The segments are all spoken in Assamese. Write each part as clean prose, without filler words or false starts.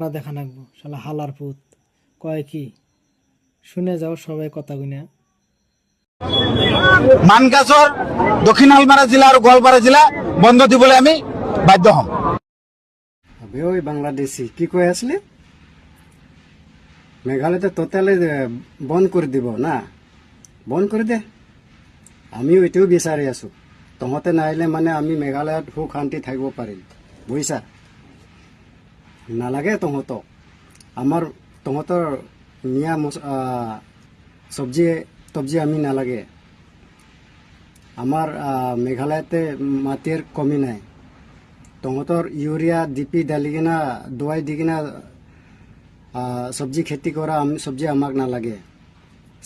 দেখা নাকবো শালা হালাৰ পুত কয় কি শুনে যাও সবাই কথা গুনা মানগাছৰ দক্ষিণ হালমাৰা জিলা আৰু গোৱালপাৰা জিলা বন্ধ দিবলৈ আমি বাধ্য হ'ম। ওই বাংলাদেশি কি কৈ আসলে মেঘালয়তে টোটালি বন্ধ করে দিব না বন্ধ করে দে আমিও এটাও বিচাৰি আছো তহঁতে নাহিলে মানে আমি মেঘালয়ত সুখ শান্তি থাকিব পাৰিম বুজিছা নালাগে তহঁতক আমাৰ তহঁতৰ নিয়া চব্জি আমি নালাগে আমাৰ মেঘালয়তে মাটিৰ কমি নাই তহঁতৰ ইউৰিয়া ডিপি ডালি কিনা দৱাই দি কিনা চব্জি খেতি কৰা চব্জি আমাক নালাগে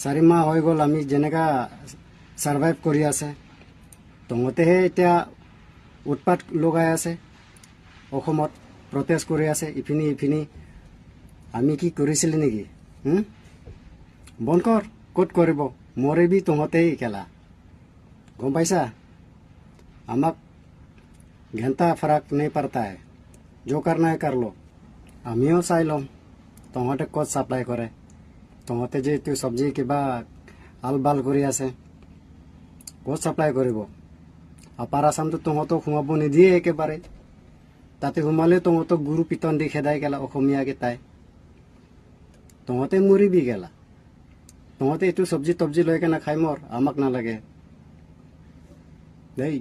4 মাহ হৈ গ'ল আমি যেনেকা সাৰ্ভাইভ কৰি আছে তহঁতেহে এতিয়া উৎপাত লগাই আছে অসমত প্ৰটেষ্ট কৰি আছে ইফিনি আমি কি কৰিছিল নেকি বন্ধ কৰ ক'ত কৰিব মৰিবি তহঁতেই কেলা গম পাইছা আমাক घंटा फर्क नहीं पड़ता है जो करना है कर लो आमियो चाई लम तहते कत सप्लाई करे तहते जो सब्जी क्या आल बाल कर कत सप्लाई कर आपार आसाम तो तहतक सोमाब निदिए एकेबारे ताते सोमाले तहतक गुरु पितन दी खेदाय गेला अखमिया केटाय तहते मरिबी गेला तहते सब्जी तब्जी लैके नाखाय मर आमाक नालागे देई।